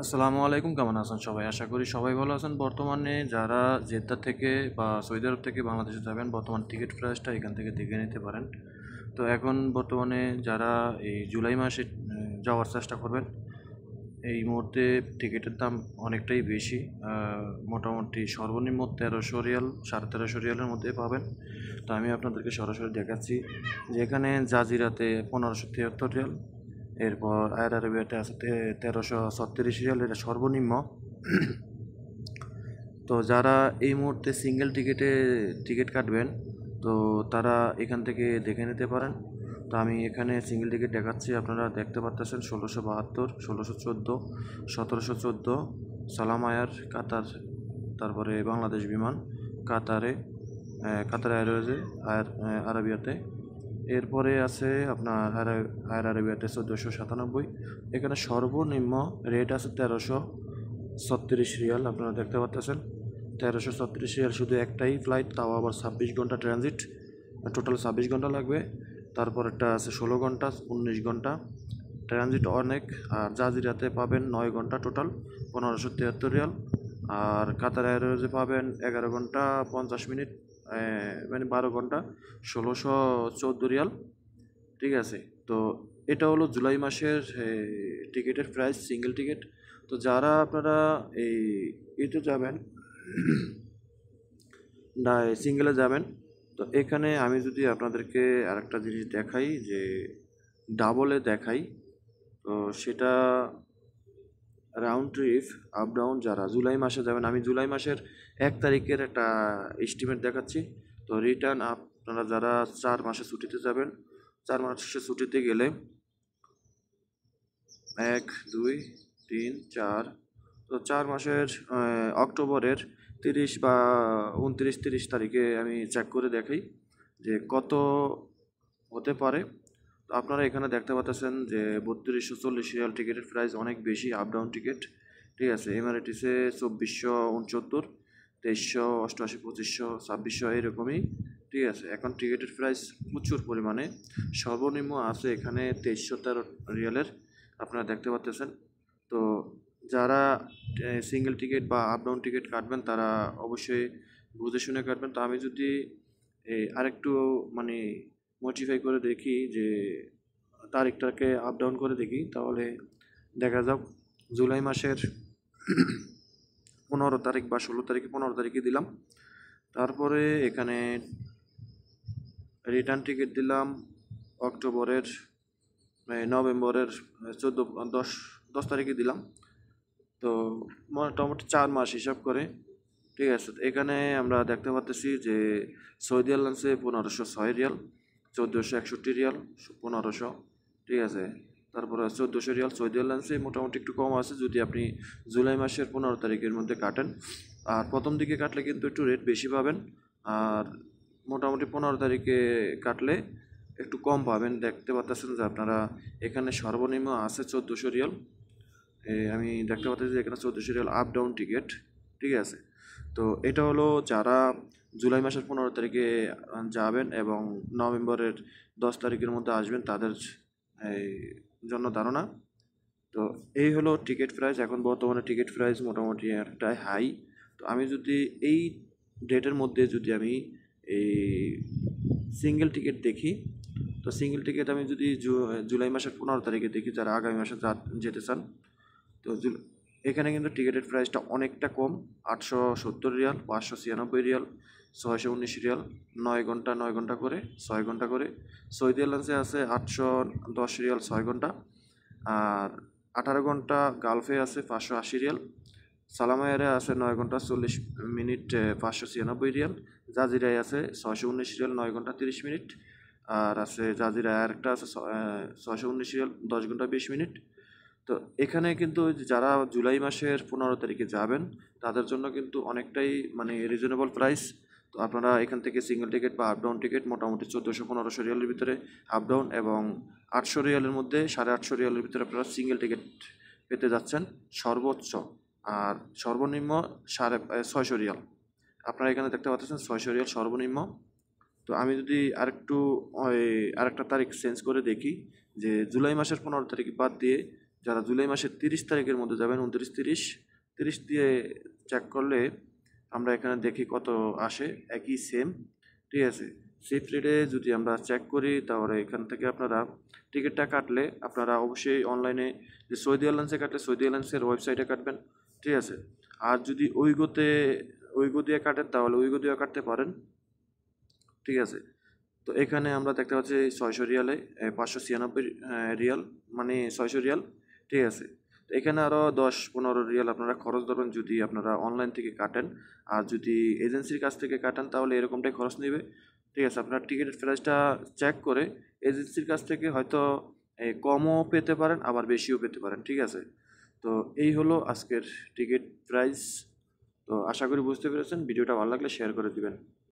আসসালামু আলাইকুম, কেমন আছেন সবাই? আশা করি সবাই ভালো আছেন। বর্তমানে যারা জেদ্দা থেকে বা সৌদি আরব থেকে বাংলাদেশে যাবেন, বর্তমান টিকিট প্রাইসটা এখান থেকে দেখে নিতে পারেন। তো এখন বর্তমানে যারা এই জুলাই মাসে যাওয়ার চেষ্টা করবেন, এই মুহূর্তে টিকিটের দাম অনেকটাই বেশি। মোটামুটি সর্বনিম্ন 1300 রিয়াল, 1350 রিয়ালের মধ্যে পাবেন। তো আমি আপনাদেরকে সরাসরি দেখাচ্ছি যে এখানে জাজিরাতে 1573 রিয়াল, এরপর আয়ার আরবিয়াতে আছে 1336 রিয়াল, এটা সর্বনিম্ন। তো যারা এই মুহূর্তে সিঙ্গেল টিকিট কাটবেন, তো তারা এখান থেকে দেখে নিতে পারেন। তো আমি এখানে সিঙ্গেল টিকিট দেখাচ্ছি, আপনারা দেখতে পাচ্ছেন 1672, 1614, 1714, সালাম আয়ার কাতার, তারপরে বাংলাদেশ বিমান কাতার এয়ারওয়েজে, আরবিয়াতে। এরপরে আছে আপনার আয়ার আরবিয়াতে 1497। এখানে সর্বনিম্ন রেট আছে 1336 রিয়াল, আপনারা দেখতে পাচ্ছেন 1336 রিয়াল শুধু একটাই ফ্লাইট, তাও আবার 26 ঘন্টা ট্রানজিট, টোটাল 26 ঘন্টা লাগবে। তারপরেরটা আছে 16 ঘন্টা, 19 ঘন্টা ট্রানজিট অনেক। আর জাজিরাতে পাবেন 9 ঘন্টা টোটাল, 1573 রিয়াল। আর কাতার এয়ারওয়েজে পাবেন 11 ঘন্টা 50 মিনিট, মানে 12 ঘন্টা, 1614 রিয়াল। ঠিক আছে। তো এটা হলো জুলাই মাসের টিকিটের প্রাইস, সিঙ্গেল টিকিট। তো যারা আপনারা এই ইতে যাবেন, না সিঙ্গেলে যাবেন, তো এখানে আমি যদি আপনাদেরকে আরেকটা জিনিস দেখাই, যে ডাবলে দেখাই, তো সেটা রাউন্ড ট্রিপ আপ ডাউন যারা জুলাই মাসে যাবেন, আমি জুলাই মাসের 1 তারিখের একটা এস্টিমেট দেখাচ্ছি। তো রিটার্ন আপনারা যারা 4 মাসে ছুটিতে যাবেন, 4 মাসে ছুটিতে গেলে 1, 2, 3, 4, তো 4 মাসের অক্টোবরের 30 বা 29-30 তারিখে আমি চেক করে দেখাই যে কত হতে পারে। তো আপনারা এখানে দেখতে পাচ্ছেন যে 3240 রিয়াল টিকিটের প্রাইস অনেক বেশি, আপ ডাউন টিকিট। ঠিক আছে। এমআরটিসে 2469, 2388, 2500, 2600 এরকমই। ঠিক আছে। এখন টিকিটের প্রাইস প্রচুর পরিমাণে, সর্বনিম্ন আছে এখানে 2313 রিয়ালের, আপনারা দেখতে পাচ্ছেন। তো যারা সিঙ্গেল টিকিট বা আপ ডাউন টিকিট কাটবেন, তারা অবশ্যই বুঝে শুনে কাটবেন। তো আমি যদি আরেকটু মানে মডিফাই করে দেখি, যে তারিখটাকে আপ ডাউন করে দেখি, তাহলে দেখা যাক জুলাই মাসের 15 তারিখ বা 16 তারিখে, 15 তারিখে দিলাম। তারপরে এখানে রিটার্ন টিকিট দিলাম অক্টোবরের, নভেম্বরের 10 তারিখে দিলাম। তো মোটামুটি 4 মাস হিসাব করে। ঠিক আছে। এখানে আমরা দেখতে পাচ্ছি যে সৌদি এয়ারলাইন্সে 1506 রিয়াল, 1461 রিয়াল, 1500। ঠিক আছে। তারপরে 1400 রিয়াল সৌদি এয়ারলাইন্সে, মোটামুটি একটু কম আছে যদি আপনি জুলাই মাসের 15 তারিখের মধ্যে কাটেন। আর প্রথম দিকে কাটলে কিন্তু একটু রেট বেশি পাবেন। আর মোটামুটি 15 তারিখে কাটলে একটু কম পাবেন। দেখতে পাচ্ছেন যে আপনারা এখানে সর্বনিম্ন আছে 1400 রিয়াল। আমি দেখতে পাচ্ছি যে এখানে 1400 রিয়াল আপ ডাউন টিকিট। ঠিক আছে। তো এটা হলো যারা জুলাই মাসের 15 তারিখে যাবেন এবং নভেম্বরের 10 তারিখের মধ্যে আসবেন, তাদের এই জন্য ধারণা। তো এই হলো টিকিট প্রাইস। এখন বর্তমানে টিকিট প্রাইস মোটামুটি একটা হাই। তো আমি যদি এই ডেটের মধ্যে যদি আমি এই সিঙ্গেল টিকিট দেখি, তো সিঙ্গেল টিকিট আমি যদি জুলাই মাসের 15 তারিখে দেখি, যারা আগামী মাসে যেতে চান, তো এখানে কিন্তু টিকিটের প্রাইসটা অনেকটা কম, 870 রিয়াল, 596 রিয়াল, 619 রিয়াল, 9 ঘন্টা 9 ঘন্টা করে, 6 ঘন্টা করে। সৌদি এয়ারলাইন্সে আছে 810 রিয়াল 6 ঘন্টা। আর 18 ঘন্টা গালফে আছে 580 রিয়াল। সালাম এয়ারে আছে 9 ঘন্টা 40 মিনিট, 596 রিয়াল। জাজিরায় আছে 619 রিয়াল, 9 ঘন্টা 30 মিনিট। আর আছে জাজিরা আরেকটা আছে 619 রিয়াল, 10 ঘন্টা 20 মিনিট। তো এখানে কিন্তু যারা জুলাই মাসের 15 তারিখে যাবেন, তাদের জন্য কিন্তু অনেকটাই মানে রিজনেবল প্রাইস। তো আপনারা এখান থেকে সিঙ্গেল টিকিট বা আপ ডাউন টিকিট মোটামুটি 1400-1500 রিয়ালের ভিতরে আপ ডাউন, এবং 800 রিয়ালের মধ্যে 850 রিয়ালের ভিতরে আপনারা সিঙ্গেল টিকিট পেতে যাচ্ছেন সর্বোচ্চ। আর সর্বনিম্ন 650 রিয়াল, আপনারা এখানে দেখতে পাচ্ছেন 600 রিয়াল সর্বনিম্ন। তো আমি যদি আরেকটু আরেকটা তারিখ চেঞ্জ করে দেখি, যে জুলাই মাসের 15 তারিখ বাদ দিয়ে যারা জুলাই মাসের 30 তারিখের মধ্যে যাবেন, 29, 30 দিয়ে চেক করলে আমরা এখানে দেখি কত আসে, একই সেম, ঠিক আছে। সিট রেটে যদি আমরা চেক করি তাহলে এখান থেকে আপনারা টিকিটটা কাটলে আপনারা অবশ্যই অনলাইনে যে সৌদি এয়ারলাইন্সে কাটলে সৌদি এয়ারলাইন্সের ওয়েবসাইটে কাটবেন, ঠিক আছে। আর যদি উইগো দিয়ে কাটেন তাহলে উইগো দিয়ে কাটতে পারেন, ঠিক আছে। তো এখানে আমরা দেখতে পাচ্ছি 600 রিয়ালে 596 রিয়াল, মানে 600 রিয়াল, ঠিক আছে। তো এখানে আরও 10-15 রিয়াল আপনারা খরচ ধরবেন যদি আপনারা অনলাইন থেকে কাটেন। আর যদি এজেন্সির কাছ থেকে কাটেন তাহলে এরকমটাই খরচ নেবে, ঠিক আছে। আপনার টিকিটের প্রাইসটা চেক করে এজেন্সির কাছ থেকে হয়তো কমও পেতে পারেন আবার বেশিও পেতে পারেন, ঠিক আছে। তো এই হলো আজকের টিকিট প্রাইস। তো আশা করি বুঝতে পেরেছেন। ভিডিওটা ভালো লাগলে শেয়ার করে দিবেন।